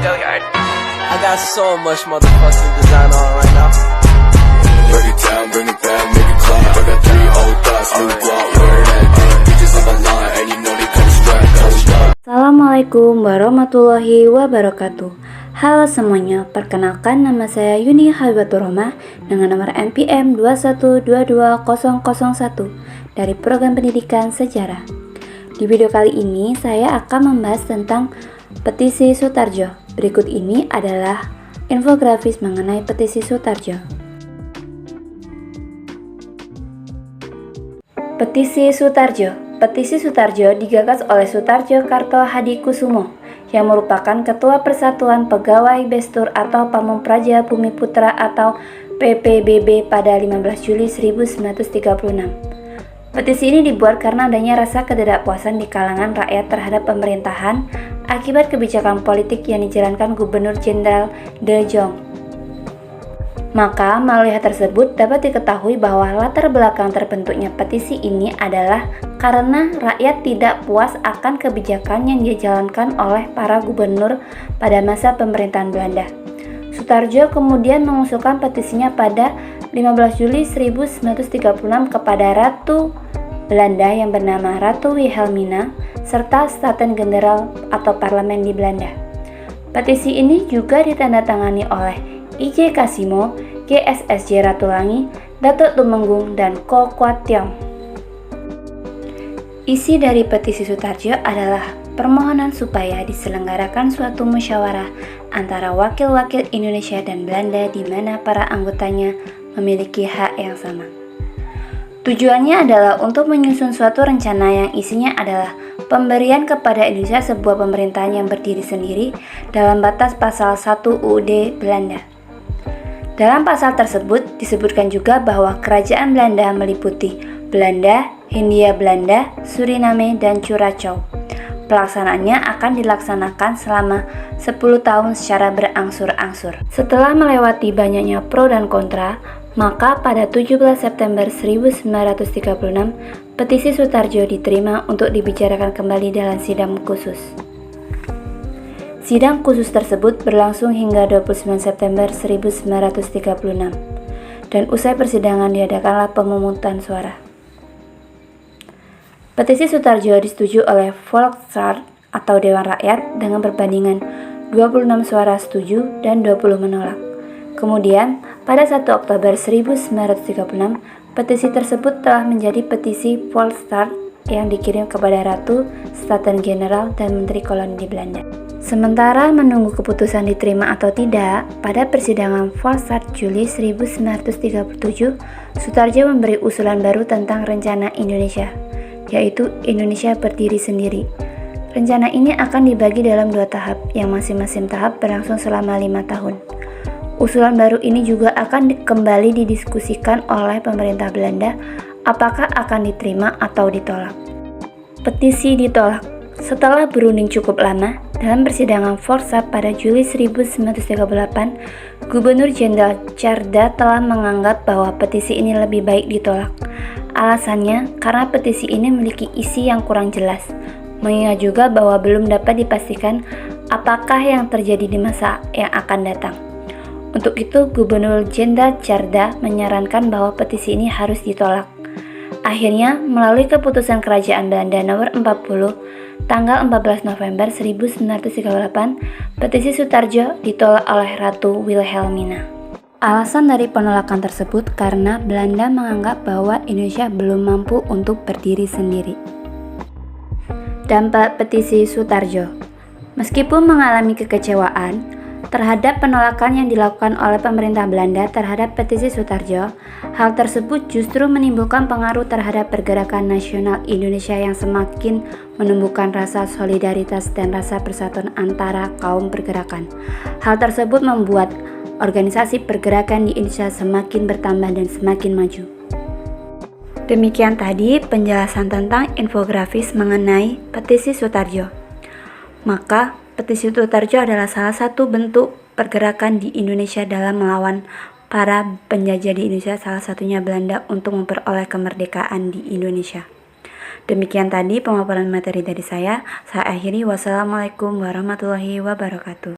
Go yard. I got so much motherfucking design on right now. Break it down, bring it back, make it clap. I got 3 old thoughts, new block, where that bitches on my line, and you know they come strap, hold up. Assalamualaikum warahmatullahi wabarakatuh. Halo semuanya, perkenalkan nama saya Yuni Habibatur Rahmah dengan nomor NPM 2122001 dari Program Pendidikan Sejarah. Di video kali ini saya akan membahas tentang petisi Sutarjo. Berikut ini adalah infografis mengenai petisi Sutarjo. Petisi Sutarjo. Petisi Sutarjo digagas oleh Sutarjo Karto Hadikusumo yang merupakan Ketua Persatuan Pegawai Bestur atau Pamung Praja Bumiputra atau PPBB pada 15 Juli 1936. Petisi ini dibuat karena adanya rasa ketidakpuasan di kalangan rakyat terhadap pemerintahan akibat kebijakan politik yang dijalankan Gubernur Jenderal De Jong. Maka melalui hal tersebut dapat diketahui bahwa latar belakang terbentuknya petisi ini adalah karena rakyat tidak puas akan kebijakan yang dijalankan oleh para gubernur pada masa pemerintahan Belanda. Sutarjo kemudian mengusulkan petisinya pada 15 Juli 1936 kepada Ratu Belanda yang bernama Ratu Wilhelmina serta Staten Generaal atau parlemen di Belanda. Petisi ini juga ditandatangani oleh I.J. Kasimo, GSSJ Ratulangi, Datuk Tumenggung, dan Ko Kwat Tiong. Isi dari petisi Sutarjo adalah permohonan supaya diselenggarakan suatu musyawarah antara wakil-wakil Indonesia dan Belanda di mana para anggotanya memiliki hak yang sama. Tujuannya adalah untuk menyusun suatu rencana yang isinya adalah pemberian kepada Indonesia sebuah pemerintahan yang berdiri sendiri dalam batas pasal 1 UUD Belanda. Dalam pasal tersebut disebutkan juga bahwa kerajaan Belanda meliputi Belanda, Hindia Belanda, Suriname, dan Curaçao. Pelaksanaannya akan dilaksanakan selama 10 tahun secara berangsur-angsur. Setelah melewati banyaknya pro dan kontra, maka pada 17 September 1936, petisi Sutarjo diterima untuk dibicarakan kembali dalam sidang khusus. Sidang khusus tersebut berlangsung hingga 29 September 1936, dan usai persidangan diadakanlah pemungutan suara. Petisi Sutarjo disetujui oleh Volksraad atau Dewan Rakyat dengan perbandingan 26 suara setuju dan 20 menolak. Kemudian, pada 1 Oktober 1936, petisi tersebut telah menjadi petisi Volksraad yang dikirim kepada Ratu, Staten Generaal, dan Menteri Koloni di Belanda. Sementara menunggu keputusan diterima atau tidak, pada persidangan Volksraad Juli 1937, Sutarjo memberi usulan baru tentang rencana Indonesia, yaitu Indonesia berdiri sendiri. Rencana ini akan dibagi dalam 2 tahap, yang masing-masing tahap berlangsung selama 5 tahun. Usulan baru ini juga akan kembali didiskusikan oleh pemerintah Belanda, apakah akan diterima atau ditolak. Petisi ditolak. Setelah berunding cukup lama, dalam persidangan Volksraad pada Juli 1938, Gubernur Jenderal Tjarda telah menganggap bahwa petisi ini lebih baik ditolak. Alasannya karena petisi ini memiliki isi yang kurang jelas, mengingat juga bahwa belum dapat dipastikan apakah yang terjadi di masa yang akan datang. Untuk itu, Gubernur Jenderal Tjarda menyarankan bahwa petisi ini harus ditolak. Akhirnya, melalui keputusan Kerajaan Belanda nomor 40, tanggal 14 November 1938, petisi Sutarjo ditolak oleh Ratu Wilhelmina. Alasan dari penolakan tersebut karena Belanda menganggap bahwa Indonesia belum mampu untuk berdiri sendiri. Dampak petisi Sutarjo. Meskipun mengalami kekecewaan terhadap penolakan yang dilakukan oleh pemerintah Belanda terhadap petisi Sutarjo, hal tersebut justru menimbulkan pengaruh terhadap pergerakan nasional Indonesia yang semakin menumbuhkan rasa solidaritas dan rasa persatuan antara kaum pergerakan. Hal tersebut membuat organisasi pergerakan di Indonesia semakin bertambah dan semakin maju. Demikian tadi penjelasan tentang infografis mengenai petisi Sutarjo. Maka, petisi Sutarjo adalah salah satu bentuk pergerakan di Indonesia dalam melawan para penjajah di Indonesia, salah satunya Belanda, untuk memperoleh kemerdekaan di Indonesia. Demikian tadi pemaparan materi dari saya akhiri. Wassalamualaikum warahmatullahi wabarakatuh.